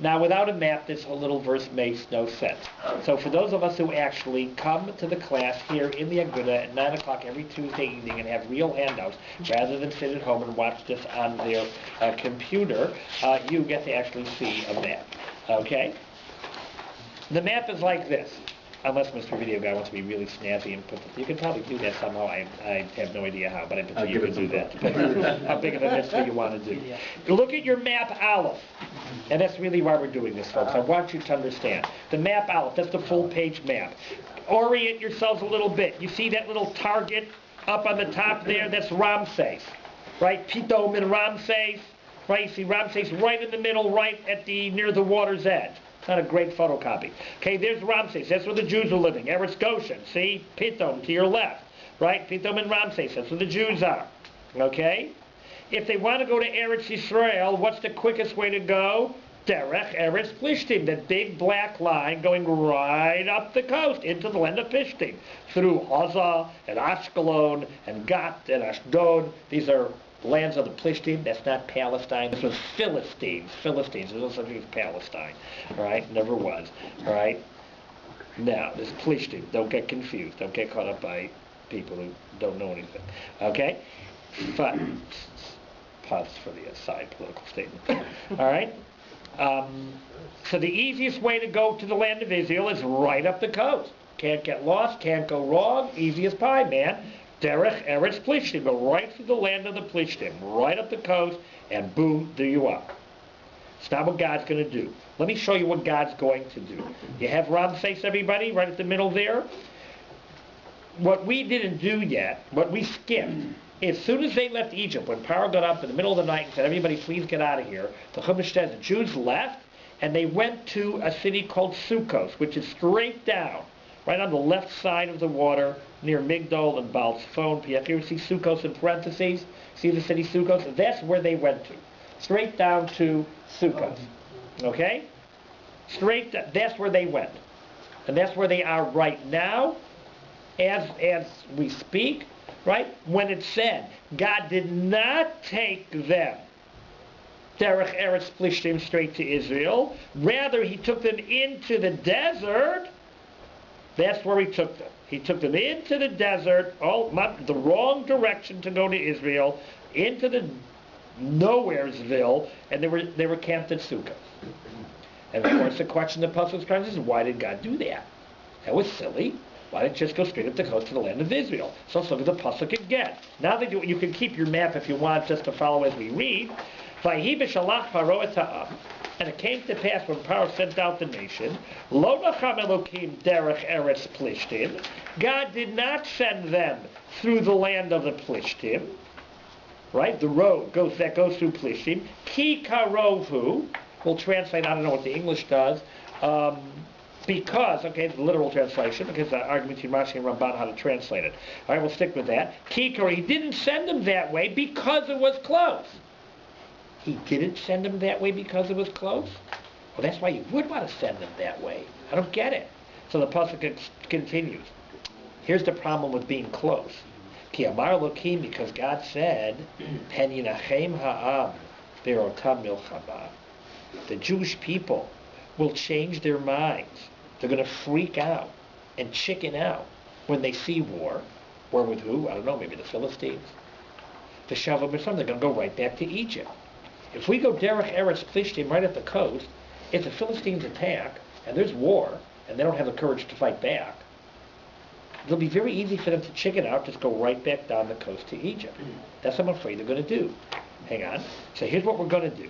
Now, without a map, this whole little verse makes no sense. So for those of us who actually come to the class here in the Aguda at 9 o'clock every Tuesday evening and have real handouts, rather than sit at home and watch this on their computer, you get to actually see a map. Okay? The map is like this. Unless Mr. Video Guy wants to be really snazzy and put you can probably do that somehow. I have no idea how, but I bet you can do that. How big of a mitzvah you want to do. Look at your map Aleph. And that's really why we're doing this, folks. I want you to understand. The map Aleph, that's the full page map. Orient yourselves a little bit. You see that little target up on the top there? That's Ramses. Right? Pitom and Ramses. Right? You see Ramses right in the middle, right at near the water's edge. It's not a great photocopy. Okay, there's Ramses. That's where the Jews are living. Eretz Goshen. See? Pitom to your left. Right? Pitom and Ramses. That's where the Jews are. Okay? If they want to go to Eretz Yisrael, what's the quickest way to go? Derech Eretz Plishtim. That big black line going right up the coast into the land of Plishtim. Through Gaza and Ashkelon and Gat and Ashdod. These are lands of the Plishtim. That's not Palestine. This was Philistines. Philistines. There's no such thing as Palestine. All right? Never was. All right? Now, this is Plishtim. Don't get confused. Don't get caught up by people who don't know anything. Okay? But, pause for the side political statement. All right? So the easiest way to go to the land of Israel is right up the coast. Can't get lost. Can't go wrong. Easy as pie, man. Derech Eretz Plishtim, go right through the land of the Plishtim, right up the coast, and boom, there you are. It's not what God's going to do. Let me show you what God's going to do. You have Ramses, everybody, right at the middle there? What we didn't do yet, what we skipped, as soon as they left Egypt, when Pharaoh got up in the middle of the night and said, everybody please get out of here, the Chumash says the Jews left, and they went to a city called Sukkos, which is straight down, right on the left side of the water, near Migdol and Baal Zephon. You ever see Sukkos in parentheses? See the city Sukkos? That's where they went to. Straight down to Sukkos. Okay? Straight, that's where they went. And that's where they are right now, as we speak, right? When it said, God did not take them, Derech Eretz Plishtim, straight to Israel. Rather, he took them into the desert. That's where he took them. He took them into the desert, the wrong direction to go to Israel, into the Nowheresville, and they were camped at Sukkah. And of course, the question the Passover is, why did God do that? That was silly. Why didn't you just go straight up the coast to the land of Israel? So let's look at the Pasuk again. Now that you can keep your map if you want, just to follow as we read. Vayhi Beshalach Pharaoh et ha'am. And it came to pass when Pharaoh sent out the nation, Lo nacham Elokim derech Eretz Plishtim. God did not send them through the land of the Plishtim. Right? The road that goes through Plishtim. Ki karovhu. We'll translate, I don't know what the English does. Because, okay, the literal translation, because the argument between Rashi and Ramban how to translate it. All right, we'll stick with that. Ki karovhu. He didn't send them that way because it was close. He didn't send them that way because it was close? Well, that's why you would want to send them that way. I don't get it. So the pasuk continues. Here's the problem with being close. Ki amar Elokim, because God said, Pen yinachem ha'am berotam milchama. The Jewish people will change their minds. They're going to freak out and chicken out when they see war. War with who? I don't know, maybe the Philistines. The Shavim or something. They're going to go right back to Egypt. If we go Derech Eretz Plishtim right at the coast, if the Philistines attack, and there's war, and they don't have the courage to fight back, it'll be very easy for them to chicken out, just go right back down the coast to Egypt. That's what I'm afraid they're going to do. Hang on. So here's what we're going to do.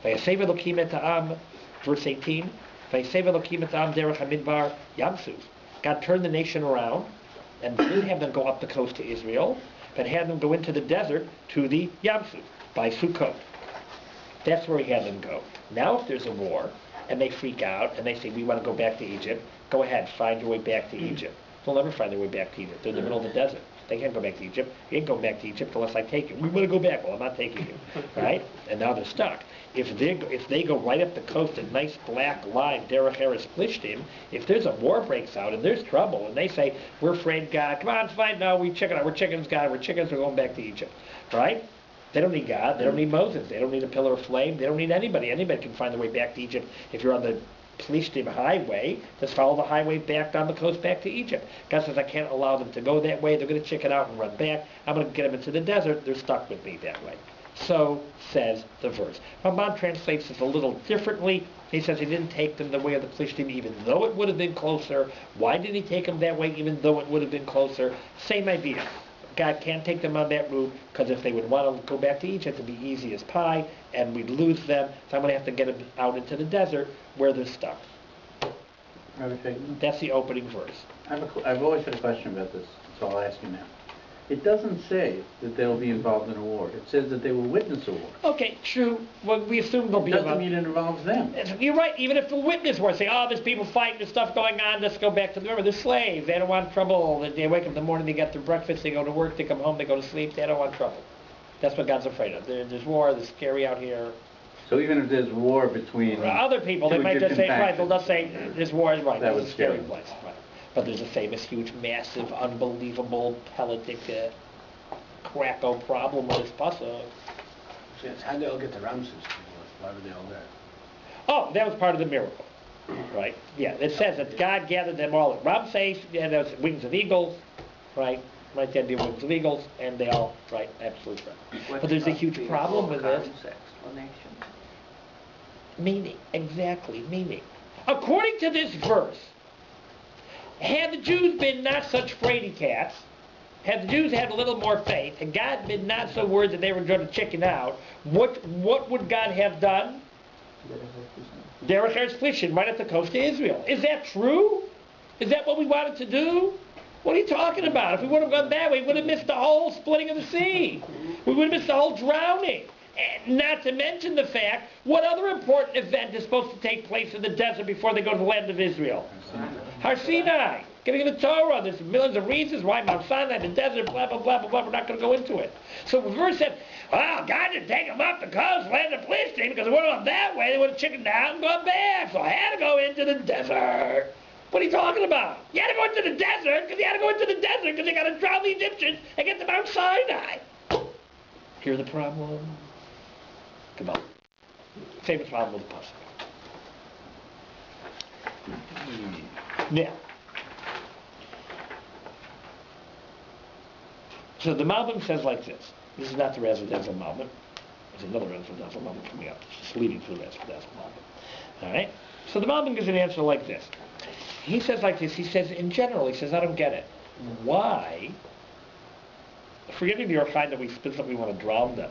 Vayasev Elokim et ha'am, verse 18. Vayasev Elokim et ha'am derech hamidbar yamsuf. God turned the nation around, and didn't have them go up the coast to Israel, but had them go into the desert to the Yamsuf, by Sukkot. That's where he had them go. Now if there's a war, and they freak out, and they say, we want to go back to Egypt, go ahead, find your way back to Egypt. They'll never find their way back to Egypt. They're in the middle of the desert. They can't go back to Egypt. You ain't going back to Egypt unless I take you. We want to go back. Well, I'm not taking you. Right? And now they're stuck. If they go right up the coast, a nice black line, Derech Eretz Plishtim, if there's a war breaks out and there's trouble, and they say, we're afraid God, come on, it's fine, no, we check it out. We're chickens, God, we're chickens, we're going back to Egypt. Right? They don't need God. They don't need Moses. They don't need a pillar of flame. They don't need anybody. Anybody can find their way back to Egypt. If you're on the Plishtim highway, just follow the highway back down the coast back to Egypt. God says, I can't allow them to go that way. They're going to chicken out and run back. I'm going to get them into the desert. They're stuck with me that way. So says the verse. Ramban translates this a little differently. He says he didn't take them the way of the Plishtim, even though it would have been closer. Why did he take them that way, even though it would have been closer? Same idea. God can't take them on that route, because if they would want to go back to Egypt, it'd be easy as pie, and we'd lose them. So I'm going to have to get them out into the desert where they're stuck. Rabbi Feigenbaum? That's the opening verse. I've always had a question about this, so I'll ask you now. It doesn't say that they'll be involved in a war. It says that they will witness a war. Okay, true. Well, we assume they'll be It doesn't involved. mean it involves them. You're right. Even if the witness were saying, "Oh, there's people fighting, there's stuff going on. Let's go back to the river." They're slaves. They don't want trouble. They wake up in the morning, they get their breakfast, they go to work, they come home, they go to sleep. They don't want trouble. That's what God's afraid of. There's war. There's scary out here. So even if there's war between Other people, they two might just say, Egyptian right, they'll just say, "There's war." Right. That It's would a scary scare them. place. Right. But there's a famous, huge, massive, unbelievable, Peletic, Krakow problem with this Passover. How they all get the Ramses? Why were they all there? Oh, that was part of the miracle, right? Yeah, it says that God gathered them all at Ramses, and those wings of eagles, right? Right there, the wings of eagles, and they all, right, absolutely right. But there's a huge problem with this. Meaning, exactly, meaning. According to this verse, had the Jews been not such fraidy cats, had the Jews had a little more faith, and God been not so worried that they were going to chicken out, what would God have done? Derech Eretz Plishtim, right at the coast of Israel. Is that true? Is that what we wanted to do? What are you talking about? If we would have gone that way, we would have missed the whole splitting of the sea. We would have missed the whole drowning. And not to mention the fact, what other important event is supposed to take place in the desert before they go to the land of Israel? Har Sinai. Getting the Torah. There's millions of reasons why Mount Sinai, the desert, blah, blah, blah, blah, blah. We're not going to go into it. So the verse said, God didn't take them up the coast, land of Plishtim, because if they would have gone that way, they would have chickened out and gone back. So I had to go into the desert. What are you talking about? You had to go into the desert because you had to go into the desert because they got to drown the Egyptians and get to Mount Sinai. Hear the problem? Come on. Famous problem with the Passover. Now, so the Malbim says like this. This is not the residential Malbim. There's another residential Malbim coming up. It's just leading to the residential Malbim. All right? So the Malbim gives an answer like this. He says like this. He says, in general, he says, I don't get it. Why, forgetting the Yochai that we specifically want to drown them,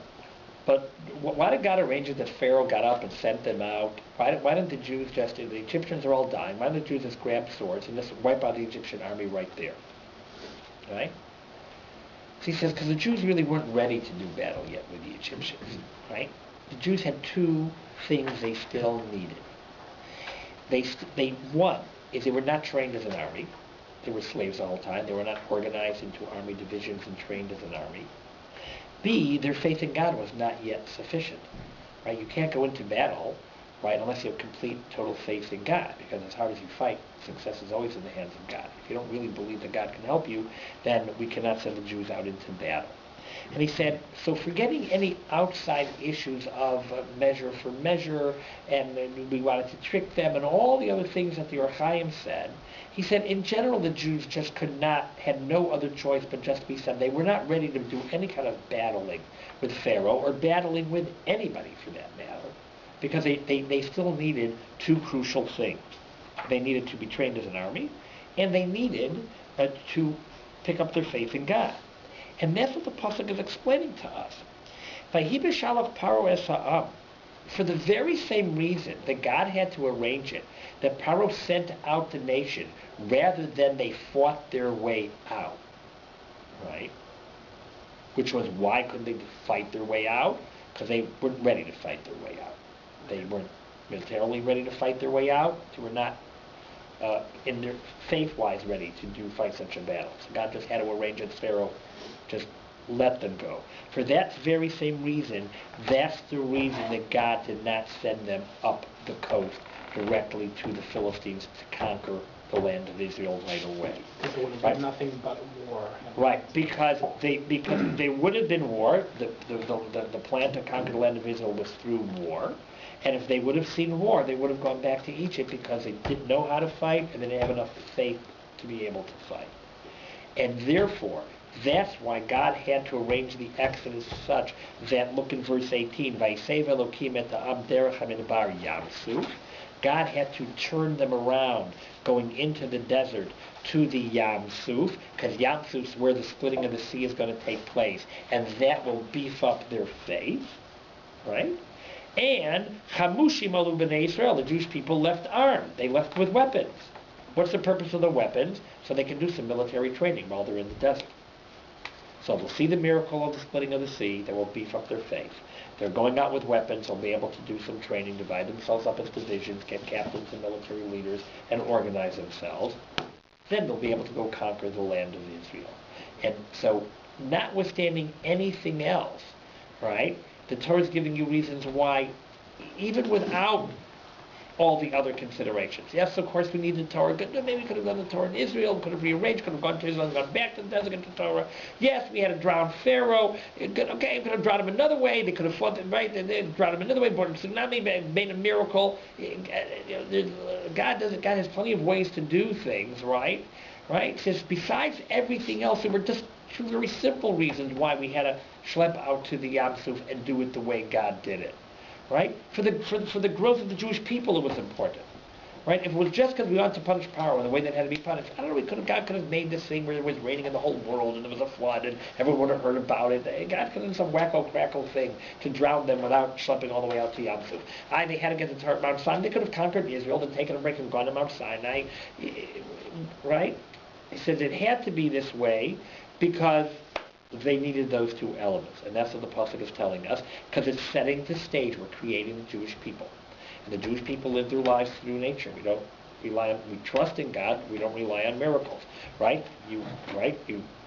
but why did God arrange it that Pharaoh got up and sent them out? Why didn't the Jews just, the Egyptians are all dying, why didn't the Jews just grab swords and just wipe out the Egyptian army right there? Right? So he says, because the Jews really weren't ready to do battle yet with the Egyptians. Right? The Jews had two things they still needed. One is they were not trained as an army. They were slaves the whole time. They were not organized into army divisions and trained as an army. B, their faith in God was not yet sufficient. Right? You can't go into battle, right, unless you have complete, total faith in God, because as hard as you fight, success is always in the hands of God. If you don't really believe that God can help you, then we cannot send the Jews out into battle. And he said, so forgetting any outside issues of measure for measure, and we wanted to trick them, and all the other things that the Orchaim said, he said, in general, the Jews just had no other choice but just be sent. They were not ready to do any kind of battling with Pharaoh, or battling with anybody for that matter, because they still needed two crucial things. They needed to be trained as an army, and they needed to pick up their faith in God. And that's what the Pasuk is explaining to us. Vayhi Beshalach Pharaoh es ha'am. For the very same reason that God had to arrange it, that Pharaoh sent out the nation rather than they fought their way out. Right? Which was, why couldn't they fight their way out? Because they weren't ready to fight their way out. They weren't militarily ready to fight their way out. They were not in their faith-wise ready to fight such a battle. So God just had to arrange it. Pharaoh just let them go. For that very same reason, that's the reason that God did not send them up the coast directly to the Philistines to conquer the land of Israel right away. Because it would have Right. been nothing but war. Right, because there would have been war. The plan to conquer the land of Israel was through war, and if they would have seen war, they would have gone back to Egypt because they didn't know how to fight and they didn't have enough faith to be able to fight. And therefore, that's why God had to arrange the Exodus such that, look in verse 18, Vaysev Elokim et ha'am derech hamidbar Yam-suf. God had to turn them around going into the desert to the Yam-suf, because Yam-suf is where the splitting of the sea is going to take place, and that will beef up their faith, right? And Chamushim alu b'nei Israel, the Jewish people left armed. They left with weapons. What's the purpose of the weapons? So they can do some military training while they're in the desert. So they'll see the miracle of the splitting of the sea, that will beef up their faith. They're going out with weapons, they'll be able to do some training, divide themselves up into divisions, get captains and military leaders, and organize themselves. Then they'll be able to go conquer the land of Israel. And so, notwithstanding anything else, right, the Torah is giving you reasons why, even without all the other considerations. Yes, of course, we need the Torah. Maybe we could have done the Torah in Israel, could have rearranged, could have gone to Israel and gone back to the desert to Torah. Yes, we had to drown Pharaoh. Okay, we could have drowned him another way. They could have fought, right? They drowned him another way, brought a tsunami, made a miracle. God has plenty of ways to do things, right? Right? It says, besides everything else, there were just two very simple reasons why we had to schlep out to the Yam Suf and do it the way God did it. Right? For the growth of the Jewish people, it was important. Right? If it was just because we wanted to punish Pharaoh in the way that had to be punished, I don't know, God could have made this thing where it was raining in the whole world and there was a flood and everyone would have heard about it. God could have done some wacko crackle thing to drown them without schlepping all the way out to Yam Suf. They had to get to Mount Sinai. They could have conquered Israel and taken a break and gone to Mount Sinai. Right? He says it had to be this way because they needed those two elements, and that's what the Pasuk is telling us, because it's setting the stage. We're creating the Jewish people, and the Jewish people live their lives through nature. We trust in God. We don't rely on miracles, right? You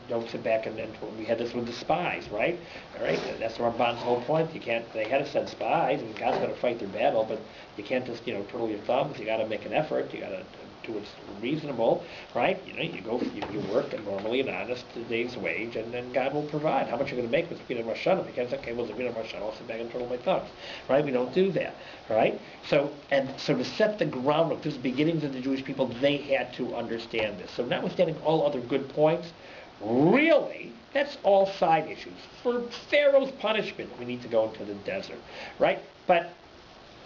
don't sit back and we had this with the spies, right? All right, that's Ramban's whole point. They had to send spies, and God's going to fight their battle, but you can't just twiddle your thumbs. You got to make an effort. You got to do what's reasonable, right? You work at normally an honest day's wage, and then God will provide. How much you're going to make with Zefina Rosh Hashanah? Because okay, well, Zefina Rosh Hashanah, I'll sit back and twiddle my thumbs, right? We don't do that, right? So to set the groundwork, this is the beginnings of the Jewish people. They had to understand this. So notwithstanding all other good points, really, that's all side issues. For Pharaoh's punishment, we need to go into the desert, right? But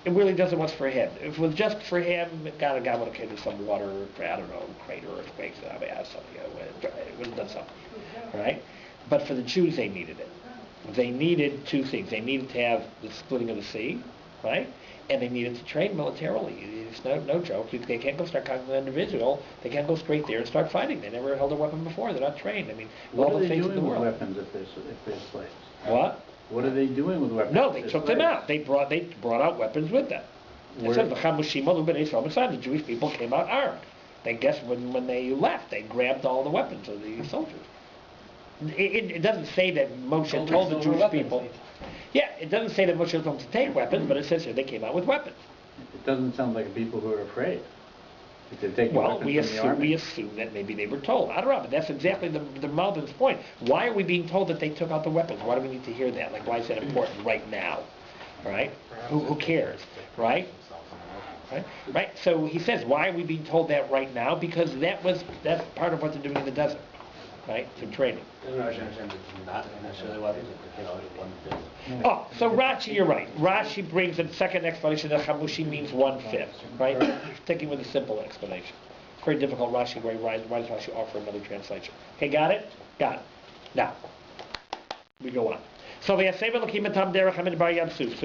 it really doesn't what's for him. If it was just for him, God would have created some water, I don't know, crater earthquakes, something, it would have done something, right? But for the Jews, they needed it. They needed two things. They needed to have the splitting of the sea, right? And they needed to train militarily. It's no joke. They can't go start conquering the land of Israel. They can't go straight there and start fighting. They never held a weapon before. They're not trained. I mean, what all are the they things in doing the with world. weapons if they're slaves? What? What are they doing with weapons? No, they if took they're them slaves? out. They brought out weapons with them. It says the Jewish people came out armed. They guess when they left, they grabbed all the weapons of the soldiers. It doesn't say that Moshe told the Jewish people. Yeah, it doesn't say that Moshe told them to take weapons, but it says here they came out with weapons. It doesn't sound like people who are afraid. If they're taking Well, weapons we from the army. assume that maybe they were told. I don't know, but that's exactly the Malvin's point. Why are we being told that they took out the weapons? Why do we need to hear that? Like, why is that important right now? Right? Who cares? Right? Right? So he says, why are we being told that right now? Because that's part of what they're doing in the desert. Right? They're training. Not necessarily weapons, Oh, so Rashi, you're right. Rashi brings a second explanation that Chamushi means 1/5, right? Sticking with a simple explanation. It's very difficult, Rashi, why does Rashi offer another translation? Okay, got it? Got it. Now, we go on. So So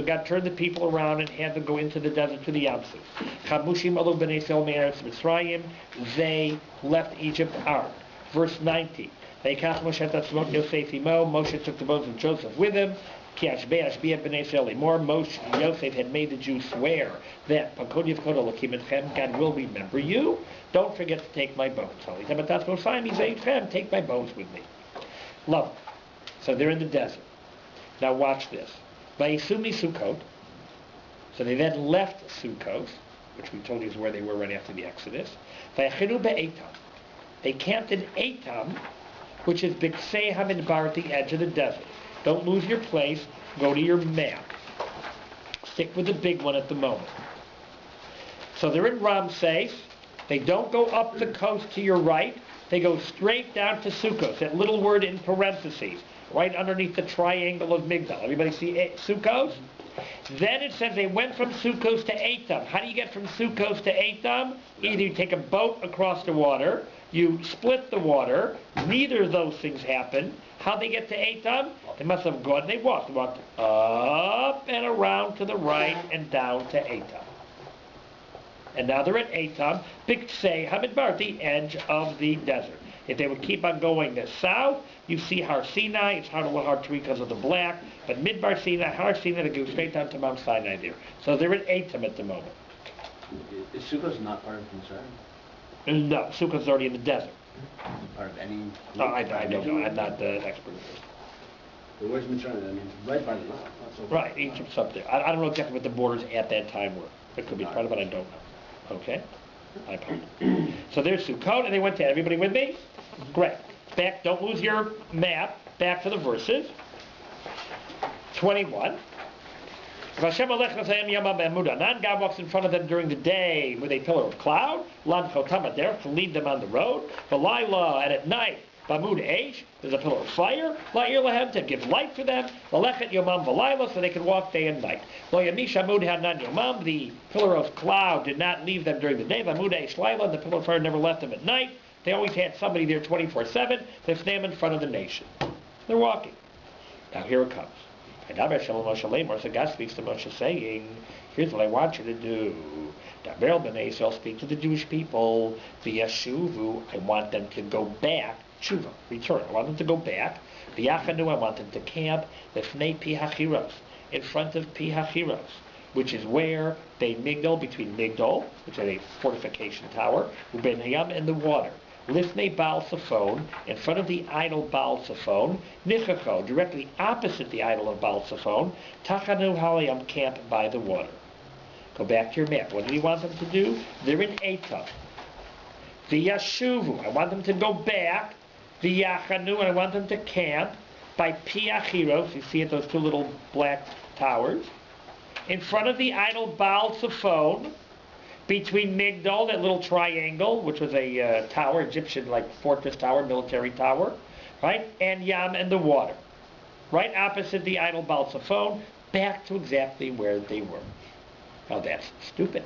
God turned the people around and had them go into the desert to the Yam Suf. Chamushim alu b'nei Yisrael me'eretz Mitzrayim. They left Egypt armed. Verse 19. Moshe took the bones of Joseph with him. Moshe, Yosef had made the Jews swear that God will remember you. Don't forget to take my bones. Take my bones with me. Love. So they're in the desert. Now watch this. So they then left Sukkot, which we told you is where they were right after the Exodus. Vayachinu be'etam. They camped in Etam, which is Biksei Hamidbar at the edge of the desert. Don't lose your place. Go to your map. Stick with the big one at the moment. So they're in Ramses. They don't go up the coast to your right. They go straight down to Sukkot, that little word in parentheses, right underneath the triangle of Migdal. Everybody see Sukkot? Then it says they went from Sukkot to Etam. How do you get from Sukkot to Etam? Either you take a boat across the water, you split the water. Neither of those things happened. How'd they get to Etam? They must have gone, they walked up and around to the right and down to Etam. And now they're at Etam, Biksei Hamidbar, the edge of the desert. If they would keep on going south, you see Har Sinai. It's hard to read because of the black, but Midbar Sinai, Har Sinai, they go straight down to Mount Sinai there. So they're at Etam at the moment. Is Sukkot not part of concern? No, Sukkot's already in the desert. Part of any... No, I don't know. I'm not the expert in this. The word's Mitzrayim, I mean, right by the Nile, not so far. Right, Egypt's up there. I don't know exactly what the borders at that time were. It could be part of it, I don't know. Okay? I apologize. So there's Sukkot, and they went to, everybody with me? Great. Back, don't lose your map. Back to the verses. 21. God walks in front of them during the day with a pillar of cloud, to lead them on the road. And at night, there's a pillar of fire, to give light for them, so they can walk day and night. The pillar of cloud did not leave them during the day, the pillar of fire never left them at night. They always had somebody there 24/7 to stand in front of the nation. They're walking. Now here it comes. So God speaks to Moshe saying, here's what I want you to do. Daber b'nei Yisrael, speak to the Jewish people. V'yashuvu, I want them to go back. Tshuva, return. I want them to go back. V'yachanu, I want them to camp. Lefnei pi hachiros, in front of pi hachiros, which is where they Migdal, between Migdal, which is a fortification tower, uben hayam, and the water. Lifnei Baal Zephon, in front of the idol Baal Zephon, Nichacho, directly opposite the idol of Baal Zephon, Tachanu Halayam, camp by the water. Go back to your map. What do you want them to do? They're in Etam. V'yashuvu, I want them to go back. V'yachanu, and I want them to camp by Piachiros. You see it, those two little black towers. In front of the idol Baal Zephon, between Migdal, that little triangle, which was a tower, Egyptian like fortress tower, military tower, right? And Yam, and the water. Right opposite the idol Baal Zephon, back to exactly where they were. Now that's stupid.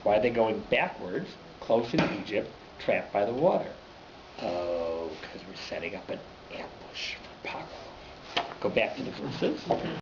Why are they going backwards, close to Egypt, trapped by the water? Oh, because we're setting up an ambush for Pharaoh. Go back to the verses.